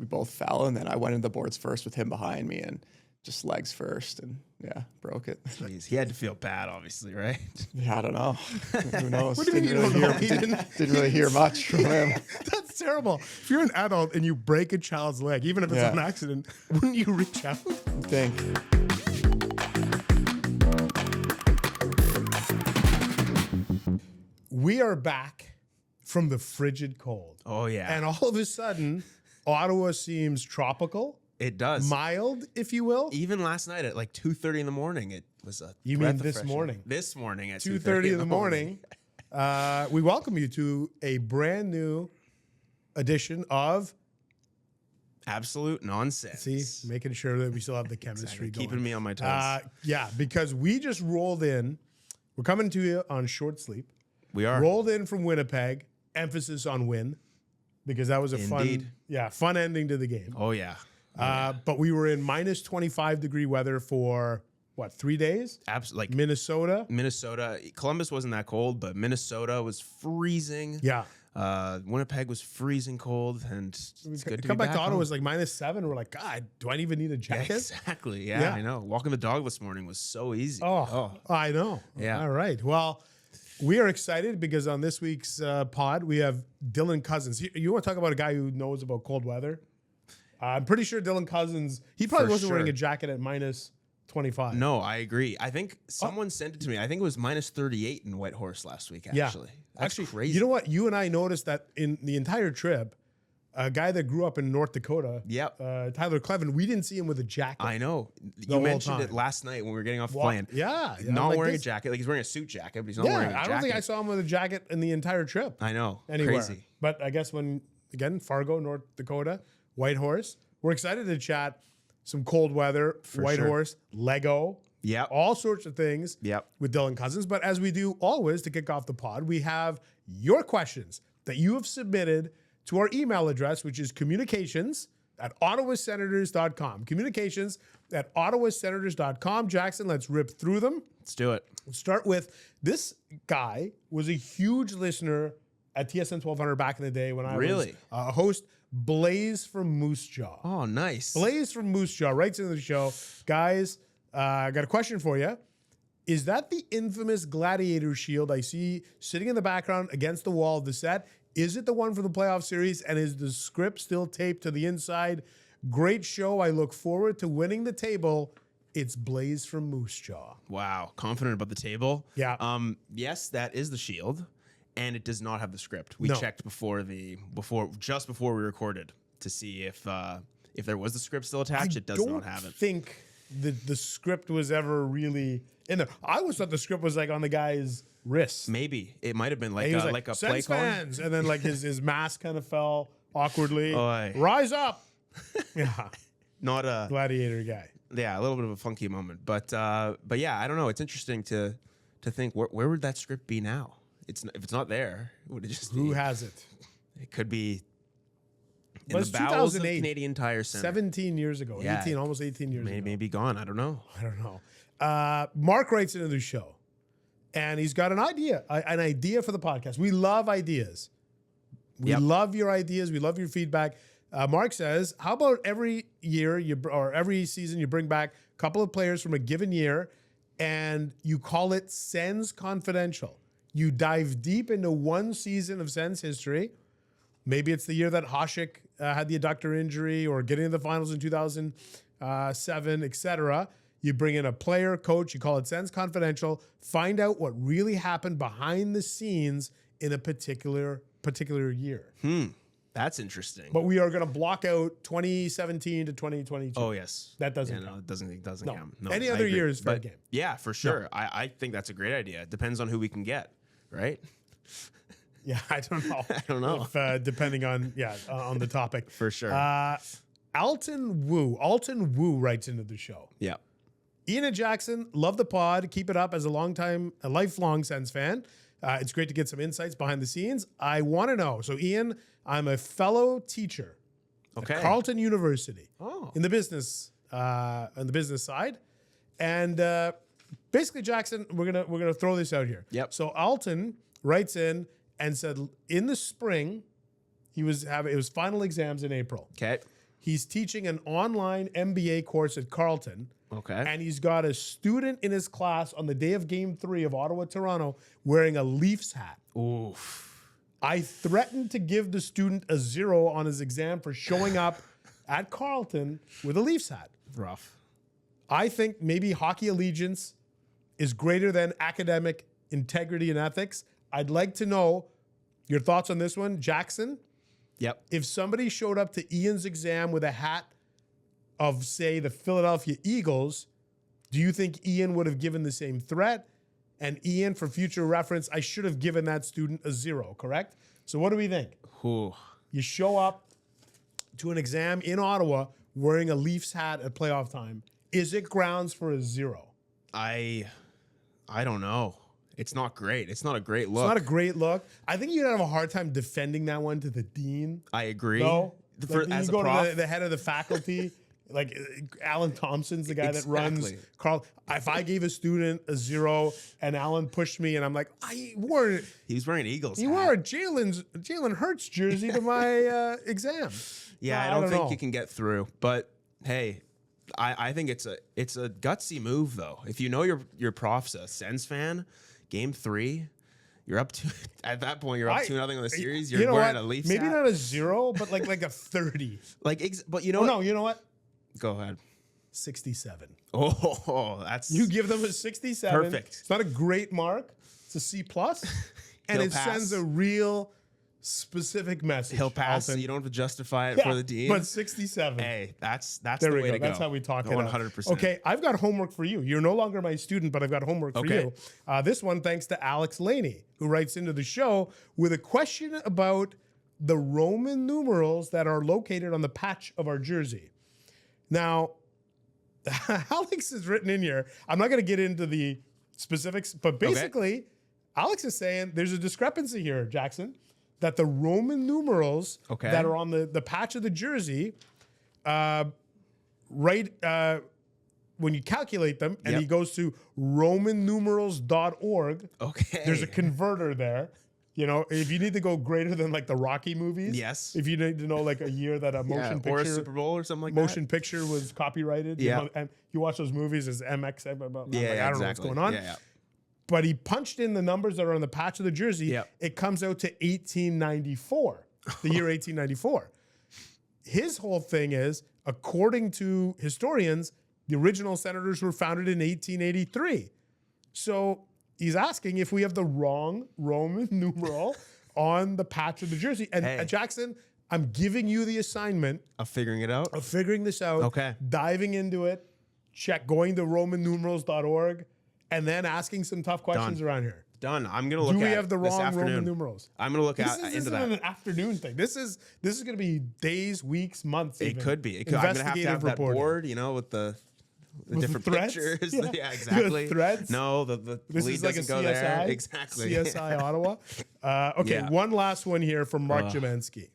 we both fell, and then I went into the boards first with him behind me, and just legs first, and yeah, broke it. Jeez, he had to feel bad, obviously, right? Yeah, I don't know. Who knows? What do you mean you don't know? Didn't really hear much from him. That's terrible. If you're an adult and you break a child's leg, even if it's an accident, wouldn't you reach out? I think. We are back from the frigid cold. Oh, yeah. And all of a sudden, Ottawa seems tropical. It does. Mild, if you will. Even last night at like 2:30 in the morning, it was a You breath mean of this fresh morning? air. This morning at 2:30 in the morning. We welcome you to a brand new edition of Absolute Nonsense. See, making sure that we still have the chemistry going. Keeping me on my toes. Yeah, because we just rolled in. We're coming to you on short sleep. We are. Rolled in from Winnipeg. Emphasis on win, because that was a fun ending to the game. Oh, yeah. But we were in minus 25 degree weather for what, 3 days? Absolutely. Like Minnesota. Columbus wasn't that cold, but Minnesota was freezing. Yeah. Winnipeg was freezing cold, and it's good to come be back to Ottawa. home. It was like -7. We're like, God, do I even need a jacket? Exactly. Yeah, I know. Walking the dog this morning was so easy. Oh, I know. Yeah. All right. Well, we are excited because on this week's pod, we have Dylan Cozens. You want to talk about a guy who knows about cold weather? I'm pretty sure Dylan Cozens, he probably wasn't wearing a jacket at minus 25. No, I agree. I think someone sent it to me. I think it was minus 38 in Whitehorse last week, actually. That's crazy. You know what? You and I noticed that in the entire trip, a guy that grew up in North Dakota, Tyler Clevin, we didn't see him with a jacket. I know. You mentioned it last night when we were getting off the plane. Yeah. Not like wearing a jacket. Like he's wearing a suit jacket, but he's not wearing a jacket. I don't think I saw him with a jacket in the entire trip. I know. Anywhere. Crazy. But I guess again, Fargo, North Dakota, Whitehorse. We're excited to chat some cold weather, Whitehorse, Lego, all sorts of things with Dylan Cozens. But as we do always to kick off the pod, we have your questions that you have submitted to our email address, which is communications@ottawasenators.com. Communications@ottawasenators.com. Jackson, let's rip through them. Let's do it. Let's start with this guy was a huge listener at TSN 1200 back in the day when I was a host. Blaze from Moose Jaw. Oh, nice. Blaze from Moose Jaw writes into the show, guys, I got a question for you. Is that the infamous Gladiator shield I see sitting in the background against the wall of the set? Is it the one from the playoff series? And is the script still taped to the inside? Great show. I look forward to winning the table. It's Blaze from Moose Jaw. Wow. Confident about the table? Yeah. Yes, that is the shield. And it does not have the script. We checked just before we recorded to see if there was the script still attached. It does not have it. I don't think the script was ever really in there. I always thought the script was like on the guy's wrist. Maybe it might have been like a play Sens call. fans, and then like his mask kind of fell awkwardly. Oy. Rise up! Yeah, Not a Gladiator guy. Yeah, a little bit of a funky moment, but yeah, I don't know. It's interesting to think where would that script be now? If it's not there, would it just Who has it? It could be in Well, the bowels of 2008, Canadian Tire Center. 17 years ago. Yeah. 18, almost 18 years ago. Maybe gone. I don't know. I don't know. Mark writes into the show, and he's got an idea for the podcast. We love ideas. We love your ideas. We love your feedback. Mark says, how about every year or every season you bring back a couple of players from a given year and you call it Sens Confidential? You dive deep into one season of Sens history. Maybe it's the year that Hasek had the adductor injury or getting to the finals in 2007, etc. You bring in a player, coach, you call it Sens Confidential, find out what really happened behind the scenes in a particular year. That's interesting. But we are going to block out 2017 to 2022. Oh, yes. That doesn't count. No, it doesn't count. No, Any I other agree. year is fair game. Yeah, for sure. No. I think that's a great idea. It depends on who we can get, right? Yeah, I don't know. I don't know. If, depending on the topic. For sure. Alton Wu writes into the show. Yeah. Ian and Jackson, love the pod. Keep it up as a lifelong Sens fan. It's great to get some insights behind the scenes. I want to know. So, Ian, I'm a fellow teacher at Carleton University in the business side, and basically, Jackson, we're gonna throw this out here. Yep. So Alton writes in and said in the spring, it was final exams in April. Okay. He's teaching an online MBA course at Carleton. Okay. And he's got a student in his class on the day of Game 3 of Ottawa-Toronto wearing a Leafs hat. Oof. I threatened to give the student a 0 on his exam for showing up at Carleton with a Leafs hat. Rough. I think maybe hockey allegiance is greater than academic integrity and ethics. I'd like to know your thoughts on this one. Jackson, Yep. if somebody showed up to Ian's exam with a hat of, say, the Philadelphia Eagles, do you think Ian would have given the same threat? And Ian, for future reference, I should have given that student a 0, correct? So what do we think? Ooh. You show up to an exam in Ottawa wearing a Leafs hat at playoff time. Is it grounds for a 0? I don't know. It's not great. It's not a great look. It's not a great look. I think you'd have a hard time defending that one to the dean. I agree. No, For, like as you a go prof, to the head of the faculty, like Alan Thompson's the guy that runs Exactly. Carl. If I gave a student a 0 and Alan pushed me, and I'm like, he was wearing an Eagles he hat. wore a Jalen Hurts jersey to my exam. Yeah, No, I don't think know. you can get through. But hey, I think it's a gutsy move though. If you know your prof's a Sens fan, Game 3, you're up to at that point you're up 2-0 on the series. You're You know wearing what? a Leafs Maybe hat. not a 0, but like a 30. But you know Oh what? no, you know what? Go ahead. 67. Oh, that's You give them a 67. Perfect. It's not a great mark. It's a C plus, and He'll it pass. sends a real specific message. he'll pass. So Alton. you don't have to justify it Yeah, for the dean. But 67. Hey, that's There the we way go. to go. That's how we talk it 100%. out. Okay, I've got homework for you. You're no longer my student, but I've got homework for Okay. you. This one thanks to Alex Laney, who writes into the show with a question about the Roman numerals that are located on the patch of our jersey. Now, Alex has written in here, I'm not going to get into the specifics, but basically, Alex is saying there's a discrepancy here, Jackson, that the Roman numerals that are on the patch of the jersey, when you calculate them, and he goes to romannumerals.org, there's a converter there. You know, if you need to go greater than like the Rocky movies, Yes. If you need to know like a year that a motion picture or a Super Bowl or something like motion picture was copyrighted, you Yeah. know, and you watch those movies as MX, blah, blah, blah. that. Yeah, I don't know what's going on. Yeah. But he punched in the numbers that are on the patch of the jersey. Yep. It comes out to 1894, the year 1894. His whole thing is, according to historians, the original Senators were founded in 1883. So he's asking if we have the wrong Roman numeral on the patch of the jersey. And Jackson, I'm giving you the assignment Of figuring it out. of figuring this out, Okay. diving into it, going to romannumerals.org, and then asking some tough questions around here. Done. I'm gonna look Do at we have the this wrong afternoon. Roman numerals? I'm gonna look This into isn't that. an afternoon thing. This is going to be days, weeks, months. It even. could be. It could. I'm gonna have to have that reporting. board, you know, with the With different the threads? pictures. Yeah. Yeah, exactly. The threads? No, the This lead is like a doesn't go CSI. there. Exactly. CSI Ottawa. Okay, Yeah. one last one here from Mark Jemensky,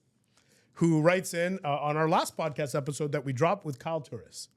who writes in on our last podcast episode that we dropped with Kyle Turris.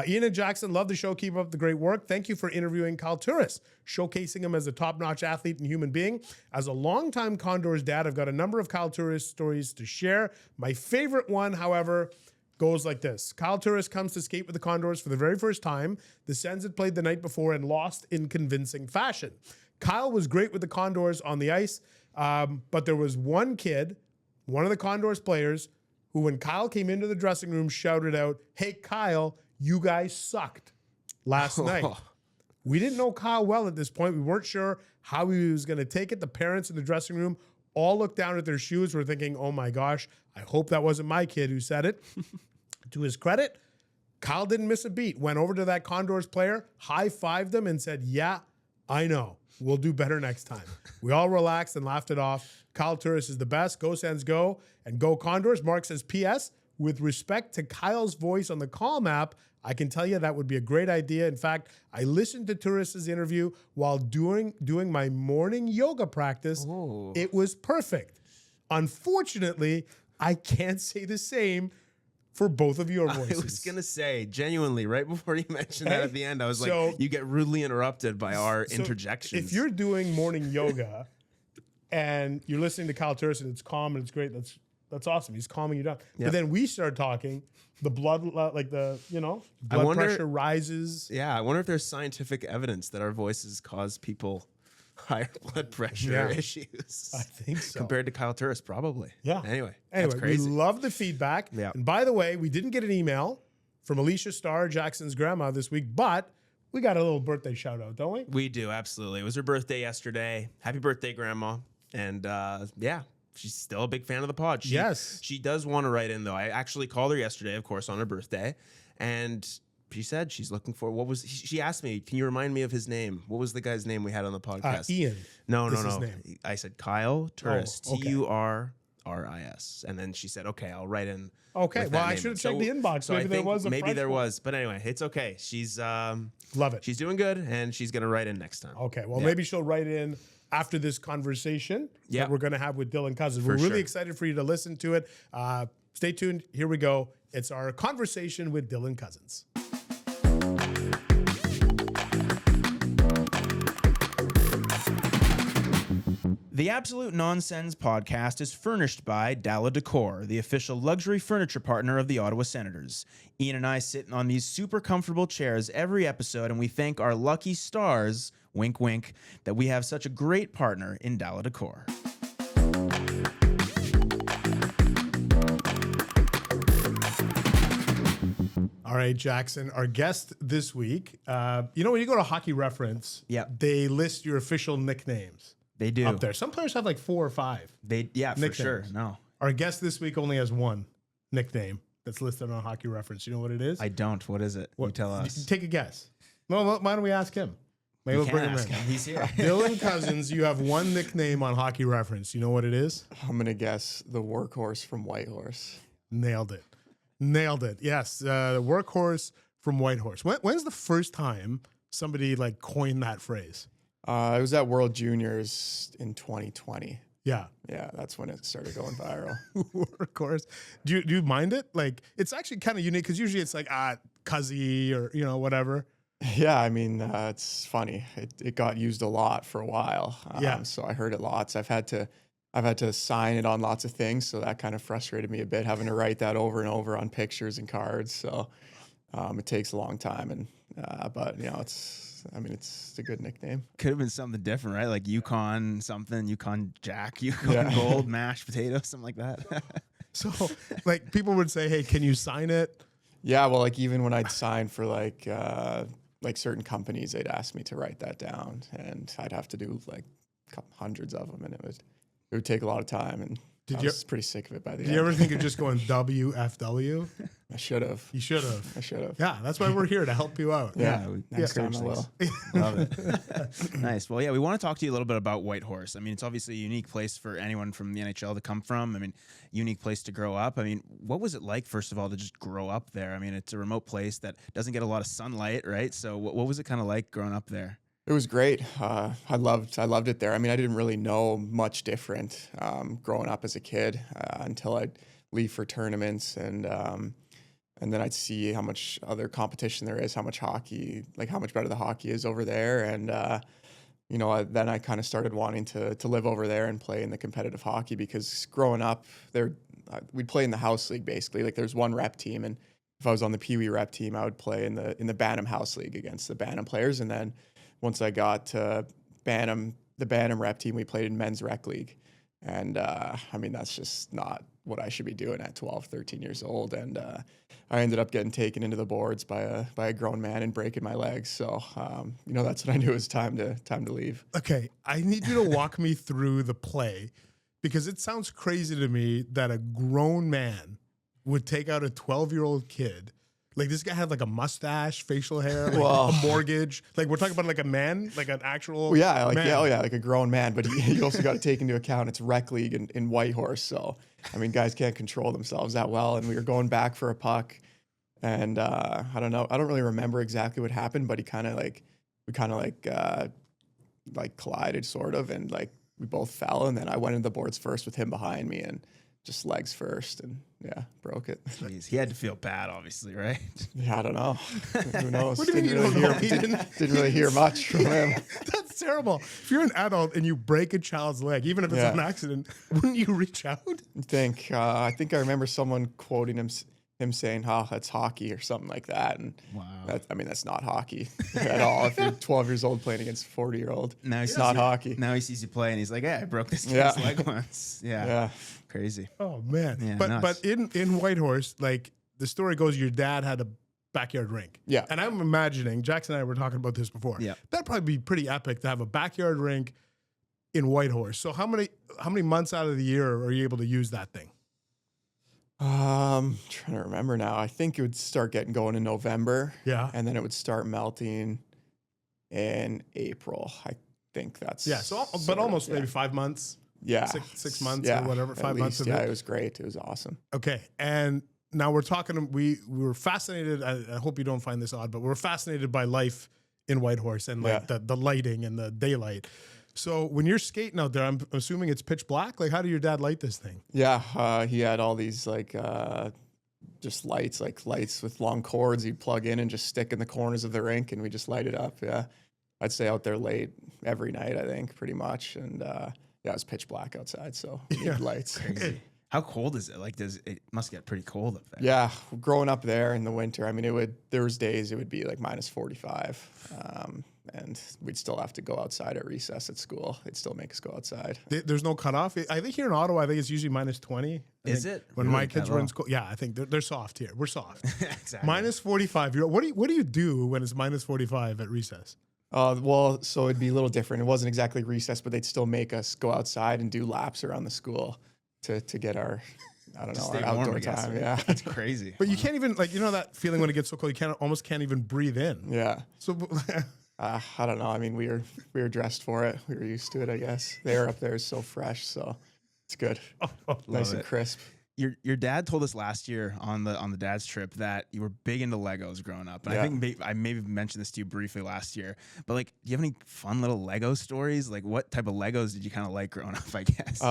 Ian and Jackson, love the show. Keep up the great work. Thank you for interviewing Kyle Turris, showcasing him as a top-notch athlete and human being. As a longtime Condors dad, I've got a number of Kyle Turris stories to share. My favorite one, however, goes like this. Kyle Turris comes to skate with the Condors for the very first time. The Sens had played the night before and lost in convincing fashion. Kyle was great with the Condors on the ice, but there was one kid, one of the Condors players, who when Kyle came into the dressing room shouted out, "Hey, Kyle, you guys sucked last night." We didn't know Kyle well at this point. We weren't sure how he was going to take it. The parents in the dressing room all looked down at their shoes. Were thinking, oh my gosh, I hope that wasn't my kid who said it. To his credit, Kyle didn't miss a beat. Went over to that Condors player, high-fived them and said, yeah, I know. We'll do better next time. We all relaxed and laughed it off. Kyle Turris is the best. Go Sens go and go Condors. Mark says, P.S., with respect to Kyle's voice on the Calm app, I can tell you that would be a great idea. In fact, I listened to Turris' interview while doing my morning yoga practice. Ooh. It was perfect. Unfortunately, I can't say the same for both of your voices. I was gonna say, genuinely, right before you mentioned that at the end, I was So- like, you get rudely interrupted by our interjections. If you're doing morning yoga and you're listening to Kyle Turris and it's calm and it's great, let's That's awesome. He's calming you down. Yep. But then we start talking. The blood, like the, blood pressure rises. Yeah, I wonder if there's scientific evidence that our voices cause people higher blood pressure issues. I think so. Compared to Kyle Turris, probably. Yeah. Anyway, that's we crazy. love the feedback. Yeah. And by the way, we didn't get an email from Alicia Starr, Jackson's grandma, this week, but we got a little birthday shout out, don't we? We do, absolutely. It was her birthday yesterday. Happy birthday, Grandma. And she's still a big fan of the pod. She does want to write in, though. I actually called her yesterday, of course, on her birthday. And she said she's looking for, she asked me, can you remind me of his name? What was the guy's name we had on the podcast? Ian. No. His name. I said Kyle Turris, okay. Turris. And then she said, okay, I'll write in. Okay, with well, that I name. should have checked the inbox. So Maybe there was a maybe fresh there one. was, but anyway, it's okay. She's Love it. She's doing good, and she's gonna write in next time. Okay, well, Yeah. maybe she'll write in after this conversation that we're going to have with Dylan Cozens. We're really excited for you to listen to it. Stay tuned. Here we go. It's our conversation with Dylan Cozens. The Absolute Non-Sens podcast is furnished by Dalla Decor, the official luxury furniture partner of the Ottawa Senators. Ian and I sit on these super comfortable chairs every episode, and we thank our lucky stars, wink wink, that we have such a great partner in Dalla Decor. All right, Jackson, our guest this week. When you go to Hockey Reference, they list your official nicknames. They do. Up there. Some players have like 4 or 5. For sure. No. Our guest this week only has one nickname that's listed on Hockey Reference. You know what it is? I don't. What is it? You tell us. Take a guess. No, why don't we ask him? Maybe we'll bring him in. He's here. Dylan Cozens, you have one nickname on Hockey Reference. You know what it is? I'm gonna guess the Workhorse from Whitehorse. Nailed it. Yes, the Workhorse from Whitehorse. When's the first time somebody coined that phrase? It was at World Juniors in 2020. Yeah. Yeah, that's when it started going viral. Workhorse. Do you mind it? It's actually kind of unique because usually it's Cuzzy or whatever. Yeah, I mean, it's funny. It got used a lot for a while. So I heard it lots. I've had to sign it on lots of things, so that kind of frustrated me a bit, having to write that over and over on pictures and cards. So it takes a long time, and but it's a good nickname. Could have been something different, right? Like Yukon something, Yukon Jack, Yukon Gold, mashed potato, something like that. So people would say, hey, can you sign it? Yeah, well, even when I'd sign for certain companies, they'd ask me to write that down, and I'd have to do hundreds of them, and it would take a lot of time, and I was pretty sick of it by the end. Did you ever think of just going WFW? I should have. You should have. I should have. Yeah, that's why we're here to help you out. Yeah, next time I will. Love it. Nice. Well, yeah, we want to talk to you a little bit about Whitehorse. I mean, it's obviously a unique place for anyone from the NHL to come from. I mean, unique place to grow up. I mean, what was it like, first of all, to just grow up there? I mean, it's a remote place that doesn't get a lot of sunlight, right? So what was it kind of like growing up there? It was great. I loved it there. I mean, I didn't really know much different growing up as a kid until I'd leave for tournaments, and then I'd see how much other competition there is, how much hockey, how much better the hockey is over there, and then I kind of started wanting to live over there and play in the competitive hockey, because growing up there, we'd play in the house league basically. There's one rep team, and if I was on the Pee Wee rep team, I would play in the Bantam house league against the Bantam players, and then once I got to Bantam, the Bantam rep team, we played in men's rec league. And that's just not what I should be doing at 12, 13 years old. And I ended up getting taken into the boards by a grown man and breaking my legs. So, that's when I knew it was time to leave. Okay, I need you to walk me through the play, because it sounds crazy to me that a grown man would take out a 12-year-old kid. This guy had a mustache, facial hair, a mortgage. We're talking about a man, an actual man. Like a grown man. But you also got to take into account it's rec league in Whitehorse. So, guys can't control themselves that well. And we were going back for a puck, and I don't know. I don't really remember exactly what happened, but we kind of collided sort of, and we both fell. And then I went into the boards first with him behind me, and just legs first. And Yeah, broke it. Jeez, he had to feel bad, obviously, right? Yeah, I don't know. Who knows? What do you mean you don't know? He Didn't really hear much from him. That's terrible. If you're an adult and you break a child's leg, even if it's Yeah. an accident, wouldn't you reach out? I think I remember someone quoting him saying, "Oh, that's hockey" or something like that. And Wow. that's not hockey at all. If you're 12 years old playing against a 40-year-old, Now it's not hockey. Now he sees you play and he's like, "Yeah, I broke this kid's Yeah. leg once." Yeah. Yeah. Crazy. Oh man. Yeah, but nuts. in Whitehorse, like the story goes, your dad had a backyard rink. Yeah. And I'm imagining, Jackson and I were talking about this before. Yeah. That'd probably be pretty epic to have a backyard rink in Whitehorse. So how many months out of the year are you able to use that thing? Trying to remember now. I think it would start getting going in November. Yeah. And then it would start melting in April. I think that's Yeah. So, but sort of, almost yeah. maybe 5 months. Yeah. 6 months Yeah, or whatever. at 5 months least. of Yeah, it. it was great. It was awesome. Okay. And now we're talking, we were fascinated. I hope you don't find this odd, but we're fascinated by life in Whitehorse and like the lighting and the daylight. So when you're skating out there, I'm assuming it's pitch black. Like, how did your dad light this thing? Yeah, he had all these like just lights with long cords he'd plug in and just stick in the corners of the rink, and we just light it up. Yeah, I'd stay out there late every night, I think, pretty much. And yeah, it was pitch black outside, so we needed lights. Crazy. How cold is it? Like, it must get pretty cold up there. Yeah, growing up there in the winter, I mean, there was days it would be like minus 45, and we'd still have to go outside at recess at school. They'd still make us go outside. There's no cutoff. I think here in Ottawa, I think it's usually minus 20. Is think it? When Really? my kids That were in low? school, yeah, I think they're soft here. We're soft. Exactly. Minus 45. What do you do when it's minus 45 at recess? Well, so it'd be a little different. It wasn't exactly recess, but they'd still make us go outside and do laps around the school to get our, I don't know, Stay our warm, outdoor I guess. time. Yeah. That's crazy. But you can't even, like, you know that feeling when it gets so cold, you almost can't even breathe in. Yeah. So I don't know. I mean, we were dressed for it. We were used to it, I guess. The air up there is so fresh, so it's good. Nice and it. crisp. Your dad told us last year on the dad's trip that you were big into Legos growing up, and I Yeah. think I maybe mentioned this to you briefly last year. But like, do you have any fun little Lego stories? Like, what type of Legos did you kind of like growing up? I guess.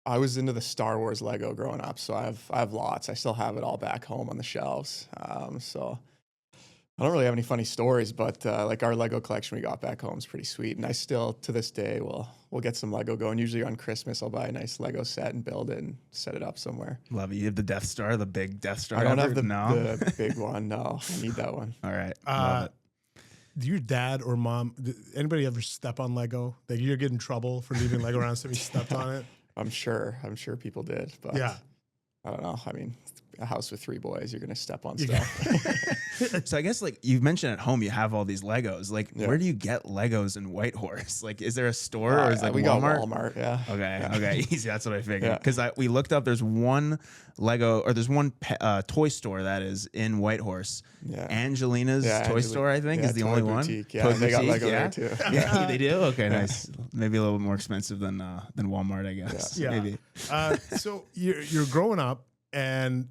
I was into the Star Wars Lego growing up, so I have lots. I still have it all back home on the shelves. So I don't really have any funny stories, but like our Lego collection we got back home is pretty sweet, and I still to this day we'll get some Lego going. Usually on Christmas, I'll buy a nice Lego set and build it and set it up somewhere. Love it. You have the Death Star, the big Death Star. I don't ever? have No. the big one. No, I need that one. All right. Love it. do your dad or mom, anybody ever step on Lego? Like you're getting in trouble for leaving Lego around, somebody stepped on it? I'm sure people did, but Yeah. I don't know. I mean, a house with 3 boys, you're gonna step on Yeah. stuff. So I guess like you mentioned at home, you have all these Legos. Like, Yeah. where do you get Legos in Whitehorse? Like, is there a store or is it like we Walmart? got Walmart, yeah. Okay, easy. That's what I figured. Yeah. Because we looked up. There's one Lego or there's one toy store that is in Whitehorse. Yeah. Angelina's Yeah, Toy Store, I think, yeah, is the Toy only Boutique. one. Yeah, Toy they got Boutique, Lego yeah. there too. Yeah, they do. Okay, nice. Maybe a little bit more expensive than Walmart, I guess. Yeah. Maybe. So you're growing up and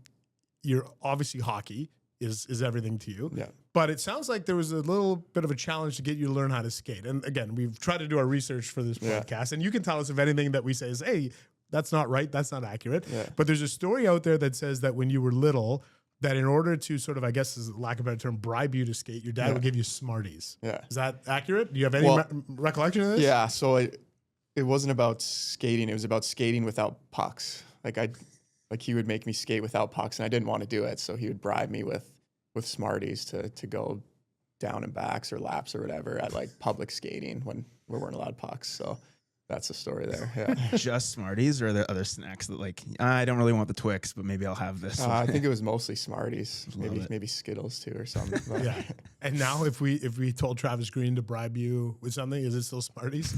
you're obviously hockey is everything to you. Yeah. But it sounds like there was a little bit of a challenge to get you to learn how to skate. And again, we've tried to do our research for this Yeah. podcast, and you can tell us if anything that we say is, hey, that's not right, that's not accurate. Yeah. But there's a story out there that says that when you were little, that in order to sort of, I guess, is lack of a better term, bribe you to skate, your dad Yeah. would give you Smarties. Yeah. Is that accurate? Do you have any Well, recollection of this? Yeah, so it wasn't about skating. It was about skating without pucks. Like he would make me skate without pucks, and I didn't want to do it. So he would bribe me with Smarties to go down and backs or laps or whatever at like public skating when we weren't allowed pucks. So that's the story there. Yeah. Just Smarties, or are there other snacks that like I don't really want the Twix, but maybe I'll have this. I think it was mostly Smarties, Love it. maybe Skittles too or something. But Yeah. And now if we told Travis Green to bribe you with something, is it still Smarties?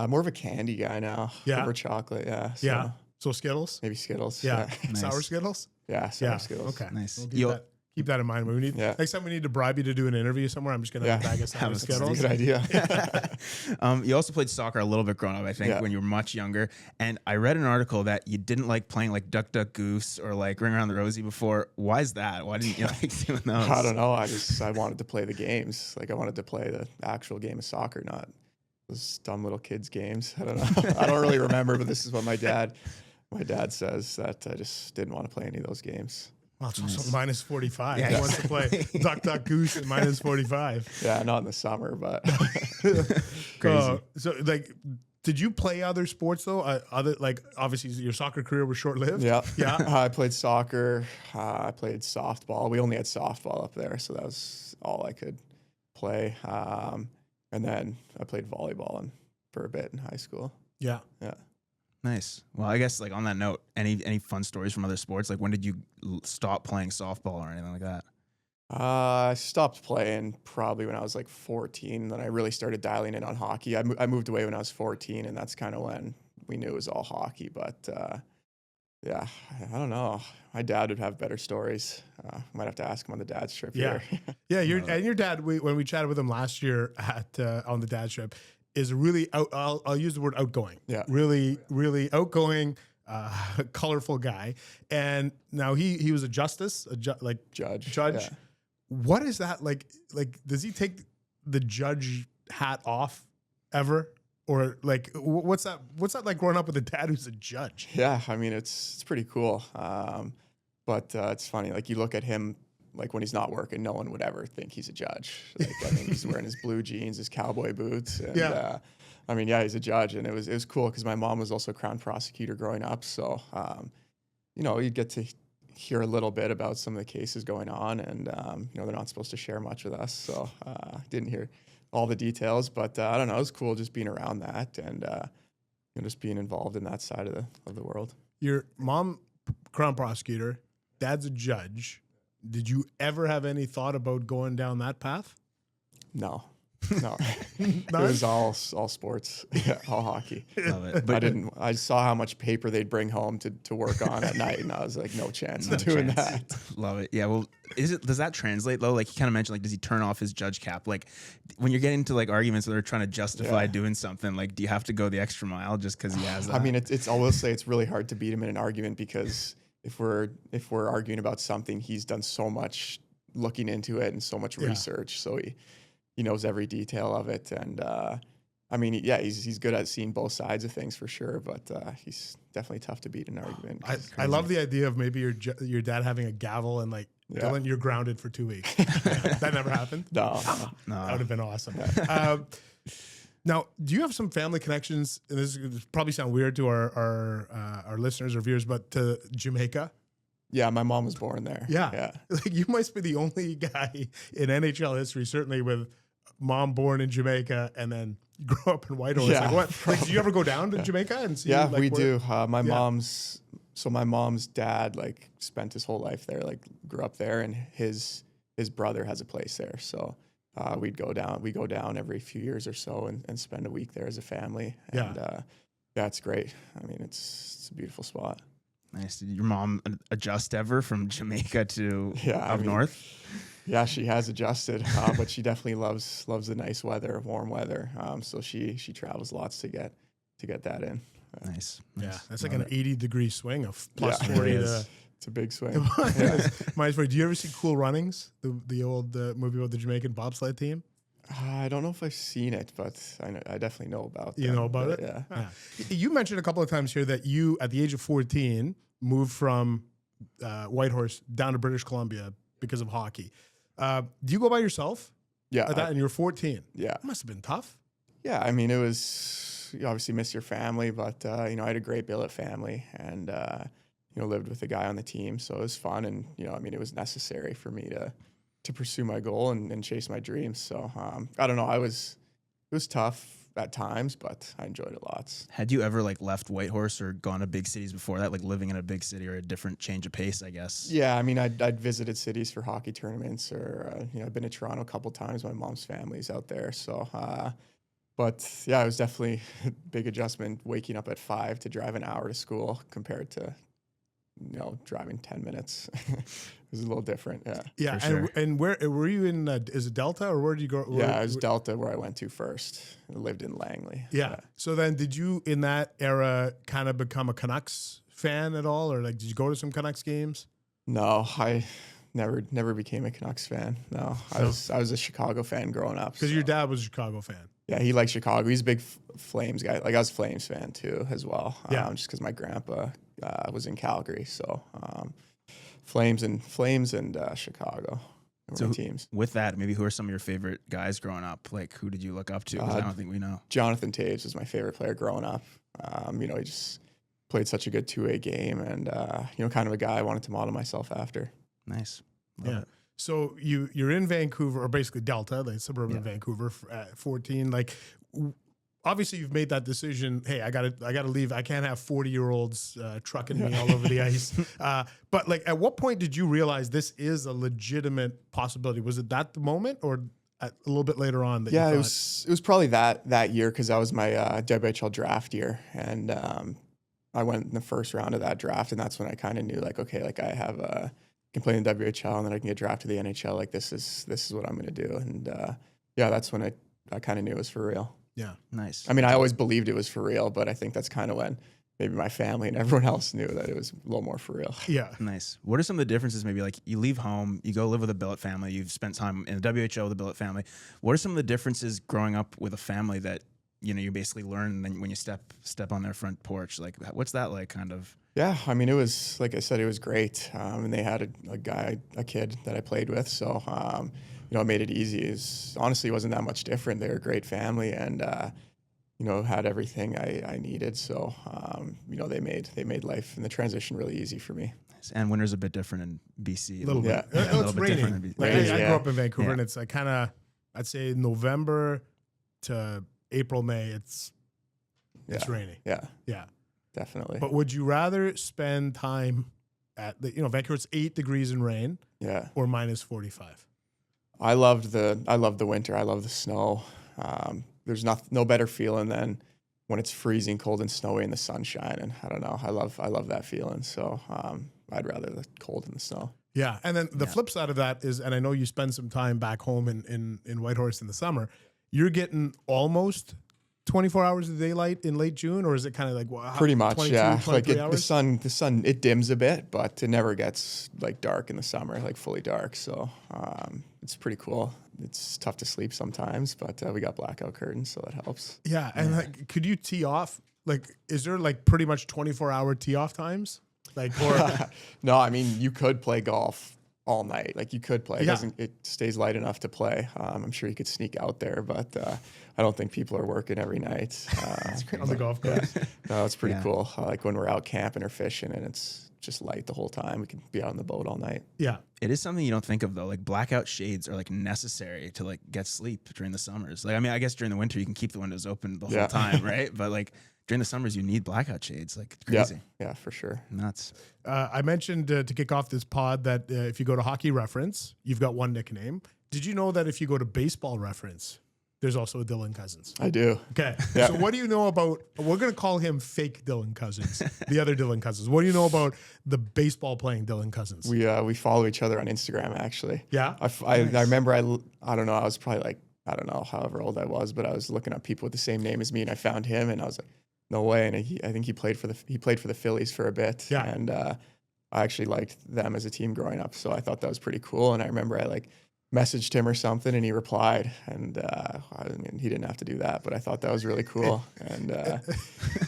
more of a candy guy now. Yeah. Over chocolate. Yeah. So Yeah. So Skittles? Maybe Skittles. Yeah. Nice. Sour Skittles? Yeah. Sour Yeah. Skittles. Okay. Nice. We'll You'll- keep that in mind. When we need next time we need to bribe you to do an interview somewhere, I'm just gonna have a bag of sour Have a That's a Skittles. good idea. You also played soccer a little bit growing up, I think, Yeah. when you were much younger. And I read an article that you didn't like playing like Duck Duck Goose or like Ring Around the Rosie before. Why is that? Why didn't you like doing those? I don't know. I wanted to play the games. Like I wanted to play the actual game of soccer, not those dumb little kids games. I don't know. I don't really remember, but this is what my dad My dad says that I just didn't want to play any of those games. Well, it's also minus 45. Yeah, He wants to play Duck Duck Goose at minus 45. Yeah, not in the summer, but Crazy. So, like, did you play other sports though? Obviously, your soccer career was short lived. yeah. Yeah. I played soccer. I played softball. We only had softball up there, so that was all I could play. And then I played volleyball for a bit in high school. Yeah. Yeah. Nice. Well, I guess like on that note, any fun stories from other sports? Like when did you stop playing softball or anything like that? I stopped playing probably when I was like 14. And then I really started dialing in on hockey. I moved away when I was 14, and that's kind of when we knew it was all hockey. But yeah, I don't know. My dad would have better stories. Might have to ask him on the dad's trip Yeah. here. Yeah. Your dad, when we chatted with him last year on the dad trip, is really I'll use the word outgoing. Yeah. Really, really outgoing, colorful guy. And now he was a justice, Judge. judge. Yeah. What is that like? Like, does he take the judge hat off ever? Or like, what's that like growing up with a dad who's a judge? Yeah, I mean it's pretty cool. But it's funny. Like you look at him, like when he's not working, no one would ever think he's a judge. Like I mean, he's wearing his blue jeans, his cowboy boots, and Yeah. I mean, yeah, he's a judge, and it was cool because my mom was also a crown prosecutor growing up, so you know, you'd get to hear a little bit about some of the cases going on, and you know, they're not supposed to share much with us, so didn't hear all the details, but I don't know, it was cool just being around that and you know, just being involved in that side of the world. Your mom, crown prosecutor, dad's a judge. Did you ever have any thought about going down that path? No. It was all sports, yeah, all hockey. Love it. But I saw how much paper they'd bring home to work on at night, and I was like, no chance of doing that. Love it. Yeah. Well, does that translate though? Like you kind of mentioned, like, does he turn off his judge cap? Like when you're getting into like arguments where they're trying to justify doing something, like, do you have to go the extra mile just because he has that? I mean, I will say it's really hard to beat him in an argument because if we're arguing about something, he's done so much looking into it and so much research. So he knows every detail of it. And I mean, yeah, he's good at seeing both sides of things for sure, but he's definitely tough to beat in an argument. I love the idea of maybe your dad having a gavel and like, Dylan, you're grounded for 2 weeks. That never happened? No. That would have been awesome. Now, do you have some family connections? And this probably sound weird to our listeners or viewers, but to Jamaica? Yeah, my mom was born there. Yeah. Like you must be the only guy in NHL history, certainly with mom born in Jamaica and then grow up in Whitehorse. Yeah, like what? Like, did you ever go down to Jamaica and see? Yeah, like, we where- do. My mom's dad like spent his whole life there, like grew up there, and his brother has a place there. So we go down every few years or so and spend a week there as a family. And yeah, it's great. I mean, it's a beautiful spot. Nice. Did your mom adjust ever from Jamaica to up north? Yeah, she has adjusted, but she definitely loves the nice weather, warm weather. So she travels lots to get that in. Nice. Yeah, that's like an 80-degree swing of plus Yeah, 40 it to. is. It's a big swing. Minus 40. Do you ever see Cool Runnings, the old movie about the Jamaican bobsled team? I don't know if I've seen it, but I definitely know about. You know about it? Yeah. You mentioned a couple of times here that you, at the age of 14, moved from Whitehorse down to British Columbia because of hockey. Do you go by yourself? Yeah. And you're 14. Yeah. That must have been tough. Yeah, I mean, you obviously miss your family, but you know, I had a great billet family, and you know, lived with a guy on the team, so it was fun, and you know, I mean, it was necessary for me to pursue my goal and chase my dreams. So I don't know, it was tough at times, but I enjoyed it lots. Had you ever like left Whitehorse or gone to big cities before that, like living in a big city or a different change of pace, I guess? Yeah, I mean, I'd visited cities for hockey tournaments, or you know, I've been to Toronto a couple times. My mom's family's out there, so. But yeah, it was definitely a big adjustment waking up at 5 to drive an hour to school compared to, you know, driving 10 minutes. It was a little different. Yeah. Yeah. For sure. And where were you in? Is it Delta or where did you go? Yeah, it was Delta where I went to first. I lived in Langley. Yeah. So then did you in that era kind of become a Canucks fan at all? Or like, did you go to some Canucks games? No, I never became a Canucks fan. No, I was a Chicago fan growing up. Because your dad was a Chicago fan. Yeah, he likes Chicago. He's a big Flames guy. Like I was a Flames fan too, as well. Yeah. Just because my grandpa was in Calgary. So Flames and Chicago were my teams. With that, maybe who are some of your favorite guys growing up? Like, who did you look up to? 'Cause I don't think we know. Jonathan Toews was my favorite player growing up. He just played such a good two-way game, and kind of a guy I wanted to model myself after. Nice. Yeah. So you're in Vancouver, or basically Delta, like suburban Vancouver, at 14. Like, obviously you've made that decision. Hey, I gotta leave. I can't have 40-year-olds trucking me all over the ice. But like, at what point did you realize this is a legitimate possibility? Was it that the moment, or a little bit later on? That it was probably that year, because that was my WHL draft year, and I went in the first round of that draft, and that's when I kind of knew, like, okay, like I have can play in the WHL, and then I can get drafted to the NHL. Like, this is what I'm going to do. And that's when I kind of knew it was for real. Yeah. Nice. I mean, I always believed it was for real, but I think that's kind of when maybe my family and everyone else knew that it was a little more for real. Yeah. Nice. What are some of the differences? Maybe like you leave home, you go live with a billet family, you've spent time in the WHL with a billet family. What are some of the differences growing up with a family that, you basically learn when you step on their front porch? Like, what's that like, kind of? Yeah, I mean, it was, like I said, it was great. And they had a kid that I played with. So, it made it easy. Honestly, it wasn't that much different. They were a great family, and, had everything I needed. So, they made life and the transition really easy for me. And winter's a bit different in BC. A little bit. Yeah. Yeah, it's raining. Like, I grew up in Vancouver, and it's like I'd say November to April, May, it's raining. Yeah. Yeah. Definitely. But would you rather spend time at Vancouver, it's 8 degrees and rain, or minus 45? I loved the winter. I love the snow. There's no better feeling than when it's freezing cold and snowy and the sun shining. I don't know. I love that feeling. So I'd rather the cold and the snow. Yeah. And then the flip side of that is, and I know you spend some time back home in Whitehorse in the summer, you're getting almost 24 hours of daylight in late June, or is it kind of like pretty much, 22, like hours? the sun it dims a bit, but it never gets like dark in the summer, like fully dark. So it's pretty cool. It's tough to sleep sometimes, but we got blackout curtains, so that helps. Yeah, and like, could you tee off? Like, is there like pretty much 24-hour tee off times? Like, or no, I mean, you could play golf all night. Like, you could play. It stays light enough to play. I'm sure you could sneak out there, but I don't think people are working every night on the golf course. Yeah. No, it's pretty cool. Like when we're out camping or fishing and it's just light the whole time, we can be out on the boat all night. Yeah. It is something you don't think of though. Like blackout shades are like necessary to like get sleep during the summers. Like, I mean, I guess during the winter you can keep the windows open the whole time, right? But like during the summers you need blackout shades. Like, crazy. Yeah, for sure. Nuts. I mentioned to kick off this pod that if you go to Hockey Reference, you've got one nickname. Did you know that if you go to Baseball Reference, there's also a Dylan Cozens? I do. Okay. Yeah. So what do you know about, we're going to call him fake Dylan Cozens, the other Dylan Cozens. What do you know about the baseball playing Dylan Cozens? We follow each other on Instagram, actually. Yeah. I remember, I don't know, I was probably like, I don't know, however old I was, but I was looking up people with the same name as me, and I found him, and I was like, no way. And I think he played for the Phillies for a bit. Yeah. And I actually liked them as a team growing up, so I thought that was pretty cool. And I remember I like messaged him or something, and he replied. And I mean, he didn't have to do that, but I thought that was really cool. And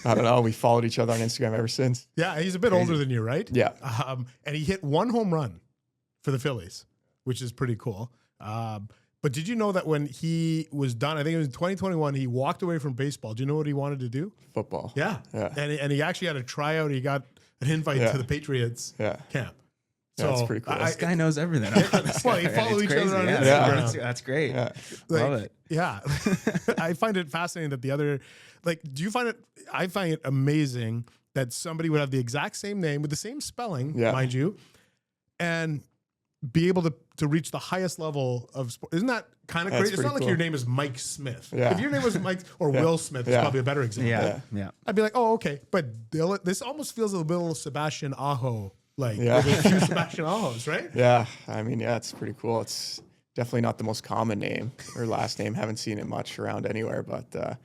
I don't know, we followed each other on Instagram ever since. Yeah, he's a bit older than you, right? Yeah. And he hit one home run for the Phillies, which is pretty cool. But did you know that when he was done, I think it was in 2021, he walked away from baseball. Do you know what he wanted to do? Football. Yeah. And he actually had a tryout. He got an invite to the Patriots camp. Yeah, So that's pretty cool. This guy knows everything. Well, you follow each other on Instagram. Yeah. That's great. Yeah. Love it. Yeah. I find it fascinating that the other, like, do you find it, I find it amazing that somebody would have the exact same name with the same spelling, mind you, and be able to reach the highest level of sport. Isn't that kind of crazy? It's not like your name is Mike Smith. Yeah. If your name was Mike or Will Smith, it's probably a better example. Yeah. I'd be like, oh, okay. But Dylan, this almost feels a little Sebastian Aho, like there's a few Sebastian Ahos, right? Yeah. I mean, it's pretty cool. It's definitely not the most common name or last name. Haven't seen it much around anywhere, but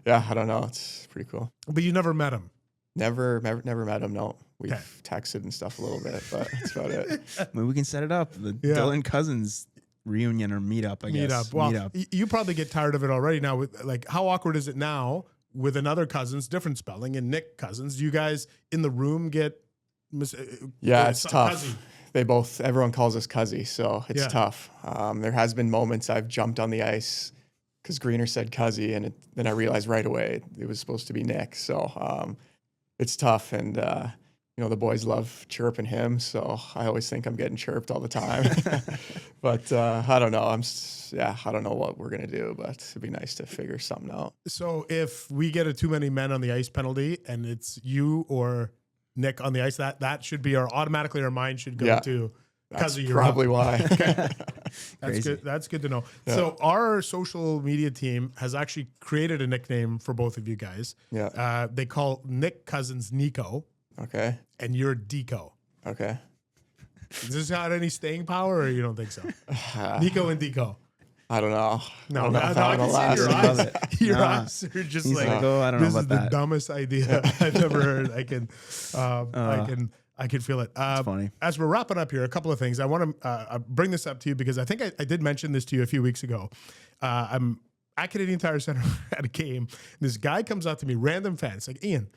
I don't know. It's pretty cool. But you never met him. Never met him. No, we've texted and stuff a little bit, but that's about it. Maybe we can set it up. The Dylan Cozens reunion or meetup, I guess. Well, you probably get tired of it already now. With like, how awkward is it now with another Cozens, different spelling, and Nick Cozens. Do you guys in the room get? Yeah, it's tough. Cuzzy. Everyone calls us Cuzzy, so it's Yeah. tough. There has been moments I've jumped on the ice because Greener said Cuzzy, and then I realized right away it was supposed to be Nick. So it's tough, and the boys love chirping him, so I always think I'm getting chirped all the time. But I don't know. I don't know what we're gonna do, but it'd be nice to figure something out. So if we get a too many men on the ice penalty, and it's you or Nick on the ice, that should be automatically our mind should go to That's Cuzzy. probably why. That's good. That's good to know. Yeah. So our social media team has actually created a nickname for both of you guys. Yeah. They call Nick Cozens Nico. Okay. And you're Deco. Okay. Does this have any staying power, or you don't think so? Nico and Deco. I don't know. No, I can see your eyes. Your eyes are just like, I don't know this about is that. the dumbest idea I've ever heard. I can feel it. funny. As we're wrapping up here, a couple of things. I want to bring this up to you because I think I did mention this to you a few weeks ago. I'm at Canadian Tire Center at a game. And this guy comes up to me, random fan. It's like, Ian,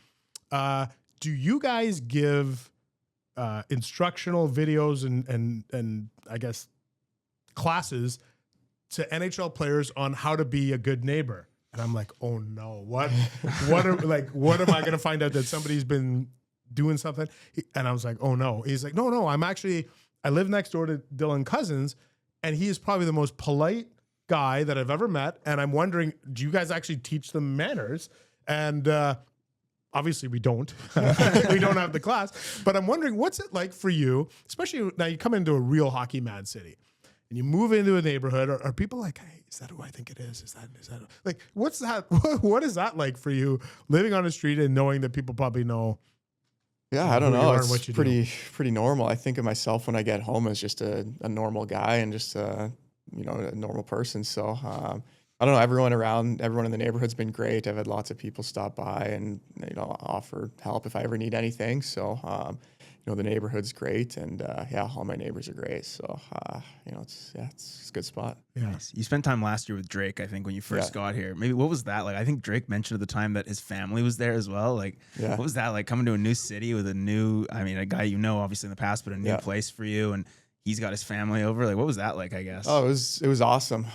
do you guys give instructional videos and I guess classes to NHL players on how to be a good neighbor? And I'm like, oh no, what am I going to find out that somebody's been doing something? And I was like, oh no. He's like, no, I live next door to Dylan Cozens, and he is probably the most polite guy that I've ever met. And I'm wondering, do you guys actually teach them manners? And obviously we don't. We don't have the class. But I'm wondering, what's it like for you, especially now you come into a real hockey mad city and you move into a neighborhood, are people like, hey, is that who I think it is? Is that like, what's that? What is that like for you, living on the street and knowing that people probably know? Yeah, I don't know. It's you pretty normal. I think of myself when I get home as just a normal guy and just a normal person. So I don't know. Everyone in the neighborhood's been great. I've had lots of people stop by and offer help if I ever need anything. So the neighborhood's great, and all my neighbors are great. So it's a good spot. Yeah. Nice. You spent time last year with Drake, I think, when you first got here. Maybe what was that like? I think Drake mentioned at the time that his family was there as well. Like, what was that like, coming to a new city with a guy obviously in the past, but a new place for you, and he's got his family over? Like, what was that like, I guess? Oh, it was awesome.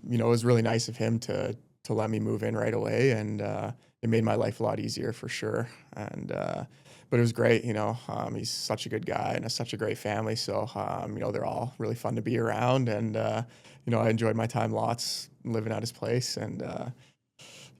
It was really nice of him to let me move in right away, and it made my life a lot easier for sure. And but it was great. He's such a good guy and such a great family. So they're all really fun to be around, and I enjoyed my time lots living at his place, and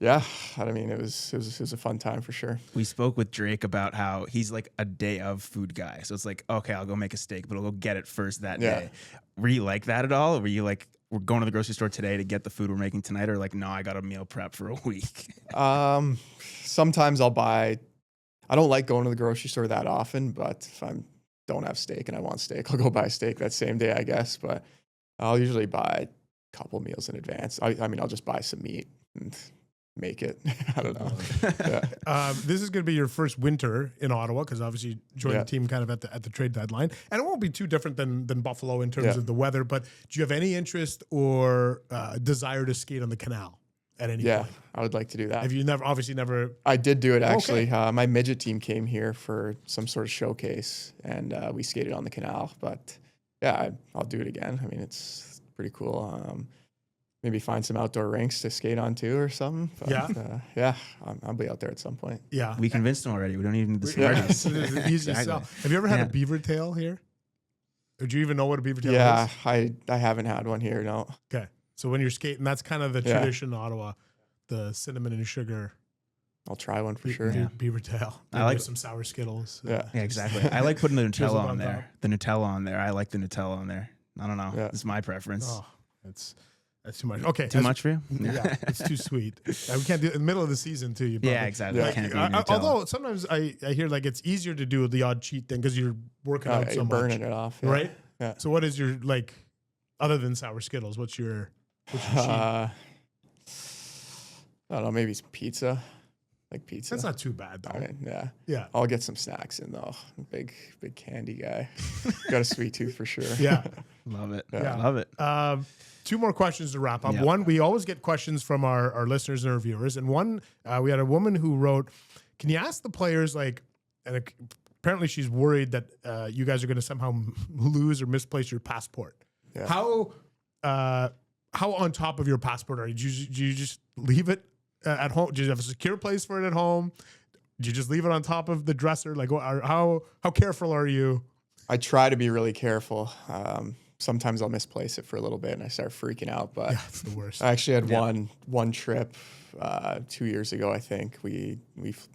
it was a fun time for sure. We spoke with Drake about how he's like a day of food guy. So it's like, okay, I'll go make a steak, but I'll go get it first that day. Were you like that at all? Or were you like, we're going to the grocery store today to get the food we're making tonight? Or like, no, I got a meal prep for a week? Sometimes I'll buy. I don't like going to the grocery store that often, but if I don't have steak and I want steak, I'll go buy steak that same day, I guess. But I'll usually buy a couple meals in advance. I'll just buy some meat and make it. I don't know. This is going to be your first winter in Ottawa, because obviously you joined the team kind of at the trade deadline, and it won't be too different than Buffalo in terms of the weather. But do you have any interest or desire to skate on the canal at any point? I would like to do that. Have you never? I did do it actually. Okay. My midget team came here for some sort of showcase, and we skated on the canal. But I'll do it again. I mean, it's pretty cool. Maybe find some outdoor rinks to skate on too or something. But, I'll be out there at some point. Yeah. We convinced him already. We don't even need the smarties. Exactly. Have you ever had a beaver tail here? Or do you even know what a beaver tail is? Yeah, I haven't had one here, no. Okay. So when you're skating, that's kind of the tradition in Ottawa, the cinnamon and sugar. I'll try one for sure. Beaver tail. I like some sour Skittles. Yeah, exactly. I like putting the Nutella on there. top. The Nutella on there. I like the Nutella on there. I don't know. Yeah. It's my preference. Oh, that's too much. Okay. Too much for you? Yeah, it's too sweet. We can't do it in the middle of the season too. You Yeah, exactly. Like, Can't be Nutella. although sometimes I hear like it's easier to do the odd cheat thing because you're working out so you're much. burning it off. Yeah. Right? Yeah. So what is your, like, other than sour Skittles, what's your cheat? I don't know, maybe some pizza. Like pizza. That's not too bad though. I mean, Yeah. I'll get some snacks in though. Big candy guy. Got a sweet tooth for sure. Yeah. Love it. Yeah. Love it. two more questions to wrap up. Yeah. One, we always get questions from our listeners and our viewers. And one, we had a woman who wrote, can you ask the players, like, and apparently she's worried that you guys are going to somehow lose or misplace your passport. Yeah. How on top of your passport are you? Do you just leave it at home? Do you have a secure place for it at home? Do you just leave it on top of the dresser? Like, how careful are you? I try to be really careful. Sometimes I'll misplace it for a little bit and I start freaking out. But Yeah, it's the worst. I actually had one trip 2 years ago. I think we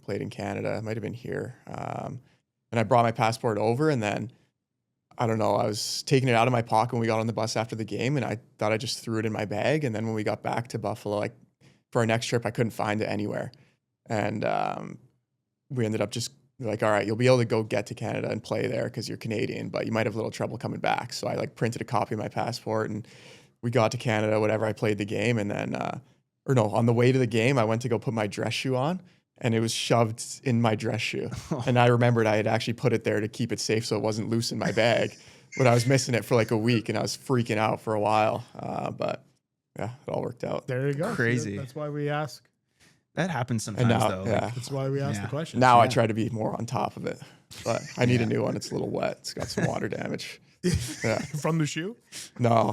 played in Canada. It might have been here, and I brought my passport over, and then I don't know. I was taking it out of my pocket when we got on the bus after the game, and I thought I just threw it in my bag. And then when we got back to Buffalo, like for our next trip, I couldn't find it anywhere, and we ended up just like, all right, you'll be able to go get to Canada and play there because you're Canadian, but you might have a little trouble coming back. So I like printed a copy of my passport, and we got to Canada, whatever. I played the game, and then, on the way to the game, I went to go put my dress shoe on, and it was shoved in my dress shoe. And I remembered I had actually put it there to keep it safe so it wasn't loose in my bag. But I was missing it for like a week, and I was freaking out for a while. But yeah, it all worked out. There you go. Crazy. That's why we ask. That happens sometimes, now, though. yeah. That's why we ask Yeah. the question. Now I try to be more on top of it, but I need a new one. It's a little wet. It's got some water damage. Yeah. From the shoe? No,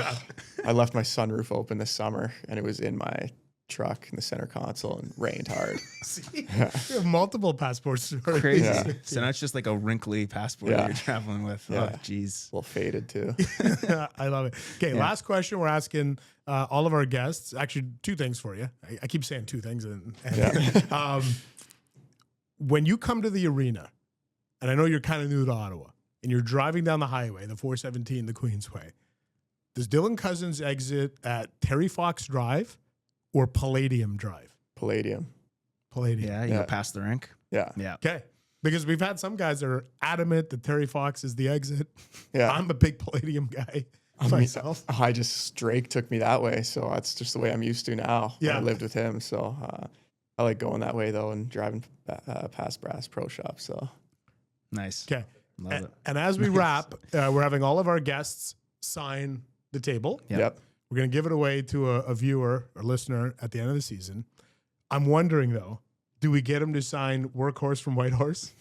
I left my sunroof open this summer, and it was in my truck in the center console and rained hard. See, you have multiple passports. Crazy. Yeah. So now it's just like a wrinkly passport Yeah. that you're traveling with. Yeah. Oh, jeez. A little faded too. I love it. Okay, last question. We're asking all of our guests. Actually, two things for you. I keep saying two things. When you come to the arena, and I know you're kind of new to Ottawa, and you're driving down the highway, the 417, the Queensway, does Dylan Cozens exit at Terry Fox Drive or Palladium Drive? Palladium. Palladium. Yeah, you Yeah. go past the rink. Yeah. Yeah. Okay. Because we've had some guys that are adamant that Terry Fox is the exit. Yeah. I'm a big Palladium guy I mean, myself. Drake took me that way, so that's just the way I'm used to now. Yeah. I lived with him, so I like going that way though and driving past Brass Pro Shop. So Nice. Okay. Love it. And as we wrap, we're having all of our guests sign the table. Yep. We're going to give it away to a viewer or listener at the end of the season. I'm wondering though, do we get him to sign Workhorse from Whitehorse?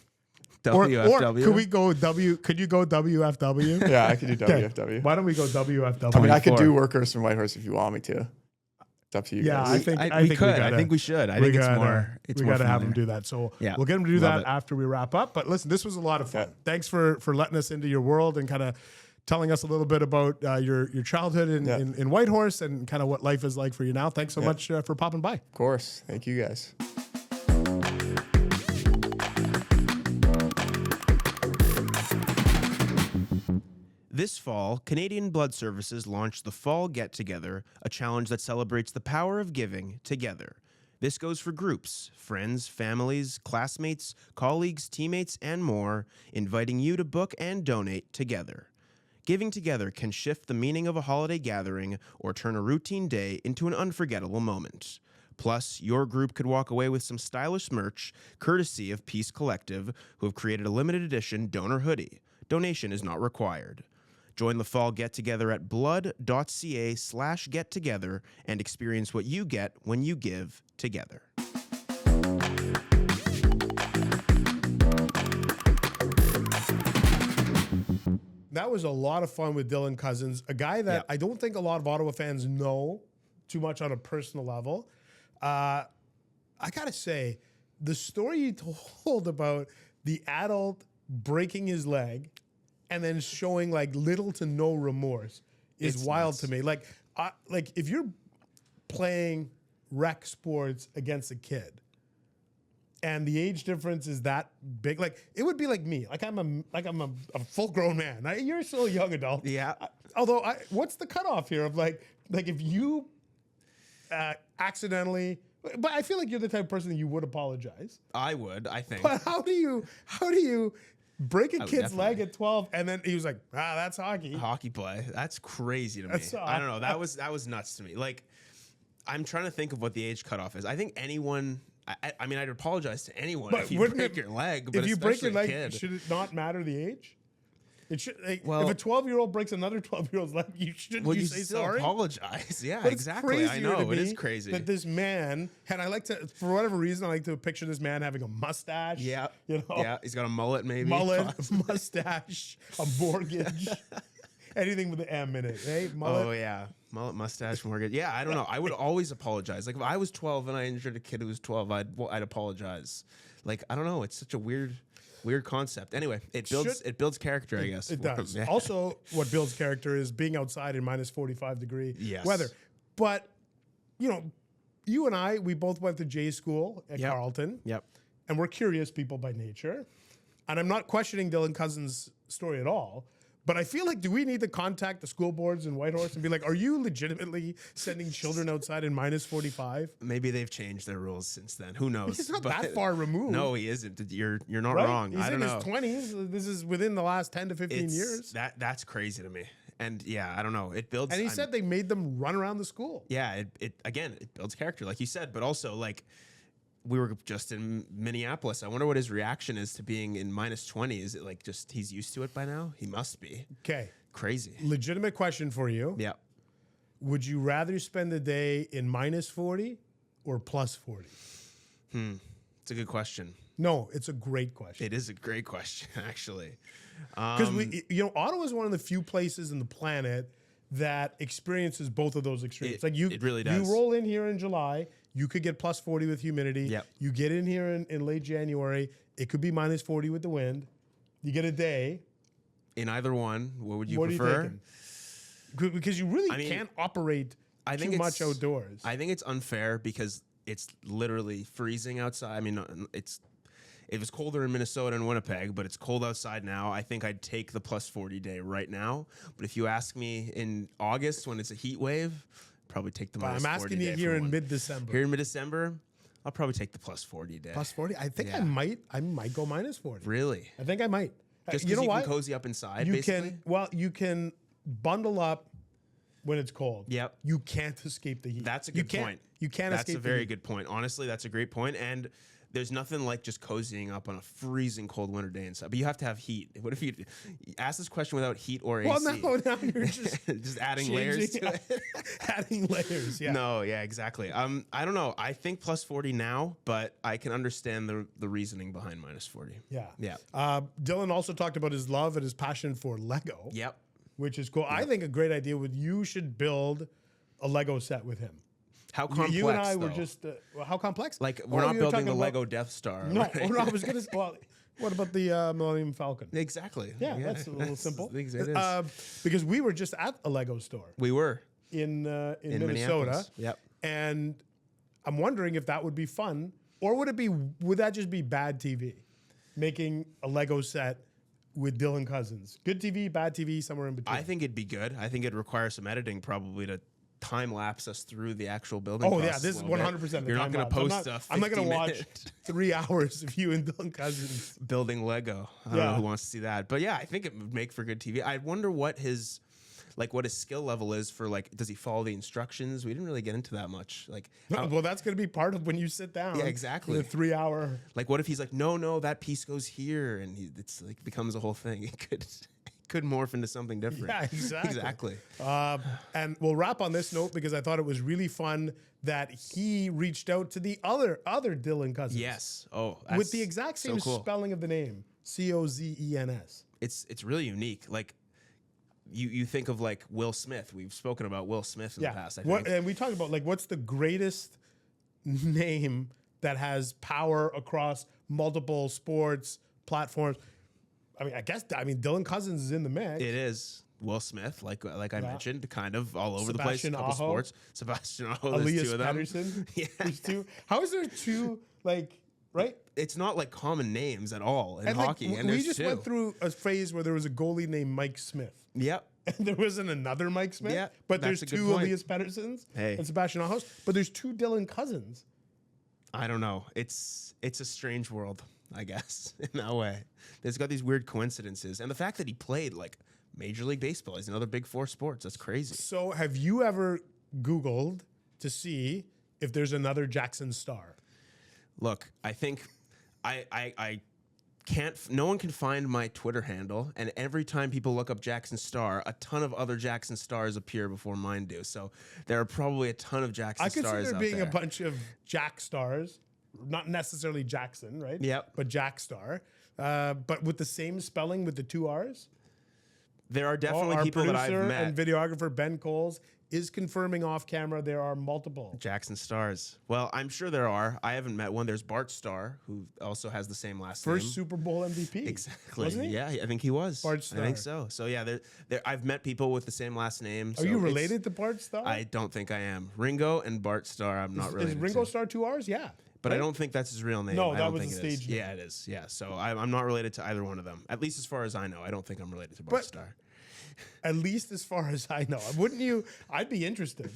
WFW. Or could we go Could you go WFW? yeah, I could do Okay. WFW. Why don't we go WFW? I mean, I could 24. do Workhorse from Whitehorse if you want me to. It's up to you Yeah, guys. I think we we could. gotta- I think we should. I we think it's gotta- more. It's we more got to have him familiar. do that. So Yeah. we'll get him to do Love that it. after we wrap up. But listen, this was a lot of fun. Yeah. Thanks for letting us into your world and kind of telling us a little bit about your childhood in Whitehorse and kind of what life is like for you now. Thanks so much for popping by. Of course. Thank you guys. This fall, Canadian Blood Services launched the Fall Get Together, a challenge that celebrates the power of giving together. This goes for groups, friends, families, classmates, colleagues, teammates, and more, inviting you to book and donate together. Giving together can shift the meaning of a holiday gathering or turn a routine day into an unforgettable moment. Plus, your group could walk away with some stylish merch, courtesy of Peace Collective, who have created a limited edition donor hoodie. Donation is not required. Join the fall get-together at blood.ca/get-together and experience what you get when you give together. That was a lot of fun with Dylan Cozens, a guy that I don't think a lot of Ottawa fans know too much on a personal level. I got to say, the story you told about the adult breaking his leg and then showing like little to no remorse is It's wild nuts. to me. Like if you're playing rec sports against a kid and the age difference is that big, like it would be like me. Like I'm a full grown man. You're still a young adult. Yeah. Although, what's the cutoff here of like if you accidentally? But I feel like you're the type of person that you would apologize. I would, I think. But how do you break a would kid's leg definitely. at 12 and then he was like, that's hockey. Hockey play. That's crazy to me. That's I don't know. That was nuts to me. Like, I'm trying to think of what the age cutoff is. I think anyone. I mean, I'd apologize to anyone But if you wouldn't break it- your leg. But If you break your especially leg, a kid. should it not matter the age? It should. Like, Well- if a 12-year-old breaks another 12-year-old's leg, you shouldn't. Well, you you say still sorry. apologize. Yeah, But it's exactly. I crazier know to it me is crazy. that this man, and I like to, for whatever reason, I like to picture this man having a mustache. Yeah, you know, yeah. He's got a mullet, maybe. mullet, mustache, a mortgage, anything with an M in it. Hey, mullet. Oh yeah, mullet, mustache, mortgage. Yeah, I don't know. I would always apologize. Like if I was 12 and I injured a kid who was 12, I'd apologize. Like I don't know. It's such a weird concept. Anyway, it builds character, I guess. It does. Yeah. Also, what builds character is being outside in minus 45-degree Yes. weather. But, you know, you and I, we both went to J school at Yep. Carleton. Yep. And we're curious people by nature. And I'm not questioning Dylan Cozens' story at all. But I feel like, do we need to contact the school boards in Whitehorse and be like, are you legitimately sending children outside in minus 45? Maybe they've changed their rules since then. Who knows? He's not But- that far removed. No, he isn't. You're not right? wrong. He's I don't in know. his 20s. This is within the last 10 to 15 years. That's crazy to me. And yeah, I don't know. It builds. And he said they made them run around the school. Yeah, it builds character, like you said, but also like we were just in Minneapolis. I wonder what his reaction is to being in minus 20. Is it like just he's used to it by now? He must be. Okay. Crazy. Legitimate question for you. Yeah. Would you rather spend the day in minus 40 or plus 40? It's a good question. No, it's a great question. It is a great question, actually. Because Ottawa is one of the few places in the planet that experiences both of those extremes. It really does. You roll in here in July, you could get plus 40 with humidity. Yep. You get in here in late January, it could be minus 40 with the wind. You get a day. In either one, what would you What prefer? are you thinking? Because you really mean, can't operate I think too much outdoors. I think it's unfair because it's literally freezing outside. I mean, it was colder in Minnesota and Winnipeg, but it's cold outside now. I think I'd take the plus 40 day right now. But if you ask me in August when it's a heat wave, probably take the minus 40 I'm asking you day here for in one. mid-December. Here in mid-December, I'll probably take the plus 40 day. Plus 40? I think Yeah. I might go minus 40. Really? I think I might. Just you because know you what? can cozy up inside, You basically? you can bundle up when it's cold. Yep. You can't escape the heat. That's a You good can't- point. You can't That's escape a the very heat. good point. Honestly, that's a great point. And there's nothing like just cozying up on a freezing cold winter day inside. But you have to have heat. What if you ask this question without heat or Well, AC? now you're just just adding layers changing- to it. adding layers. Yeah. No, yeah, exactly. I don't know. I think plus 40 now, but I can understand the reasoning behind minus 40. Yeah. Yeah. Dylan also talked about his love and his passion for Lego, Yep. which is cool. I think a great idea would you should build a Lego set with him. How complex, You and I though? were just how complex? Like, we're not you were building the talking Lego about- Death Star. No, right? no, I was gonna. Well, what about the Millennium Falcon? Exactly. Yeah, that's a little simple. It is. Because we were just at a Lego store We were. in Minnesota, Minneapolis. Yep. and I'm wondering if that would be fun, or would that just be bad TV? Making a Lego set with Dylan Cozens, good TV, bad TV, somewhere in between. I think it'd be good. I think it'd require some editing probably to time lapse us through the actual building. Oh yeah, process this a is little bit. 100%. You're not going to post I'm not going to watch 50-minute 3 hours of you and Dylan Cozens. building Lego. I don't Yeah. know who wants to see that, but yeah, I think it would make for good TV. I wonder what his skill level is for does he follow the instructions? We didn't really get into that much. Well, that's going to be part of when you sit down. Yeah, exactly. In a 3 hour. What if he's like, no, that piece goes here, and it's like becomes a whole thing. It could morph into something different. Yeah, exactly. Exactly. And we'll wrap on this note because I thought it was really fun that he reached out to the other Dylan Cozens. Yes. Oh, With the exact so same cool. spelling of the name, Cozens. It's really unique. You think of Will Smith. We've spoken about Will Smith in the past. I think. And we talked about what's the greatest name that has power across multiple sports platforms. I mean, Dylan Cozens is in the mix. It is Will Smith, like I mentioned, kind of all over Sebastian the place. A couple Aho. sports. Sebastian Aho. There's Elias two of them. Pettersson. Yeah. There's two. How is there two right? It's not common names at all in And hockey. And we there's just two. went through a phase where there was a goalie named Mike Smith. Yep. And there wasn't another Mike Smith. Yeah, but that's there's a good two point. Elias Petterssons Hey. and Sebastian Ahos. But there's two Dylan Cozens. I don't know. It's a strange world, I guess, in that way. It's got these weird coincidences, and the fact that he played Major League Baseball is another big four sports. That's crazy. So have you ever Googled to see if there's another Jackson Star? Look, I think I no one can find my Twitter handle, and every time people look up Jackson Star, a ton of other Jackson Stars appear before mine do. So there are probably a ton of Jackson Stars out there. I consider being a bunch of Jack Stars, not necessarily Jackson, right? Yep. But Jack Star, but with the same spelling with the 2 R's. There are definitely Our people that producer I've met. and videographer Ben Coles is confirming off camera there are multiple. Jackson Stars. Well, I'm sure there are. I haven't met one. There's Bart Starr, who also has the same last name. First Super Bowl MVP. Exactly. Wasn't he? Yeah, I think he was. Bart Starr. I think so. So yeah, I've met people with the same last name. Are you related to Bart Starr? I don't think I am. Ringo and Bart Starr, I'm not related Is Ringo to. Starr 2 R's? Yeah. But right? I don't think that's his real name. No, I that don't was think the it is. stage name. Yeah, it is. Yeah. So I'm not related to either one of them. At least as far as I know. I don't think I'm related to Bart Starr. At least as far as I know. Wouldn't you? I'd be interested.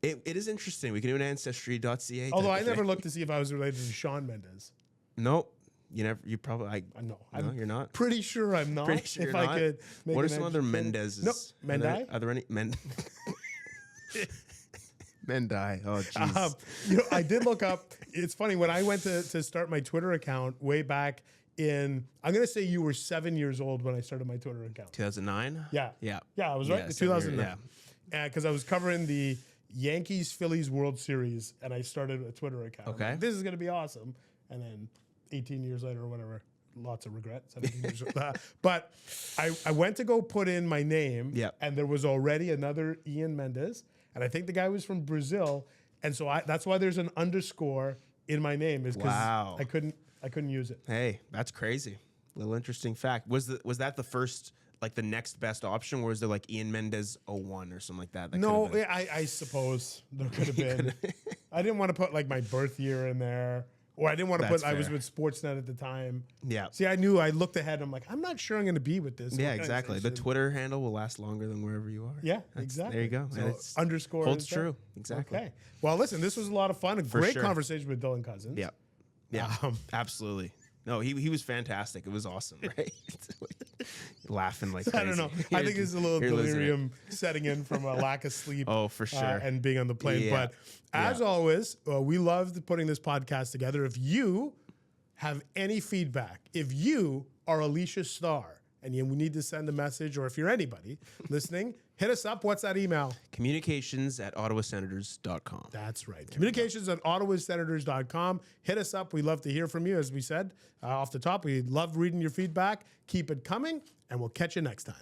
It is interesting. We can do an ancestry.ca. Although I never looked to see if I was related to Shawn Mendes. Nope. You probably. I know. No, you're not. Pretty sure I'm not. Pretty sure if you're I not. could make What are an some other educated- Mendez's? Nope. Mendai? Are there any Mendai? Oh, jeez. I did look up. It's funny when I went to start my Twitter account way back in. I'm gonna say you were 7 years old when I started my Twitter account. 2009. Yeah. Yeah. Yeah, I was right. Yeah, 2009. Yeah. Because I was covering the Yankees-Phillies World Series, and I started a Twitter account. I'm Okay. like, this is gonna be awesome. And then 18 years later or whatever, lots of regret. 17 years but I went to go put in my name, Yep. and there was already another Ian Mendes, and I think the guy was from Brazil, and so that's why there's an underscore in my name, is because Wow. I couldn't use it. Hey, that's crazy. Little interesting fact. Was that the first, like the next best option, or was there like Ian Mendez 01 or something like that? No, could've been- I suppose there could have been. I didn't want to put like my birth year in there, or I didn't want to That's put. I was fair. with Sportsnet at the time. Yeah. See, I looked ahead. I'm like, I'm not sure I'm going to be with this. Yeah, exactly. The organization. Twitter handle will last longer than wherever you are. Yeah, That's- exactly. There you go. So And it's underscore holds instead. true. Exactly. Okay. Well, listen, this was a lot of fun. A great sure. conversation with Dylan Cozens. Yeah. Yeah. Absolutely. No, he was fantastic. It was awesome, right? Laughing like crazy. I don't know. I think it's a little You're losing it. delirium setting in from a lack of sleep. Oh, for sure. And being on the plane. Yeah. But as always, we loved putting this podcast together. If you have any feedback, if you are Alicia Starr and we need to send a message, or if you're anybody listening, hit us up. What's that email? Communications@ottawasenators.com. That's right. Communications@ottawasenators.com. Hit us up. We love to hear from you. As we said off the top, we love reading your feedback. Keep it coming, and we'll catch you next time.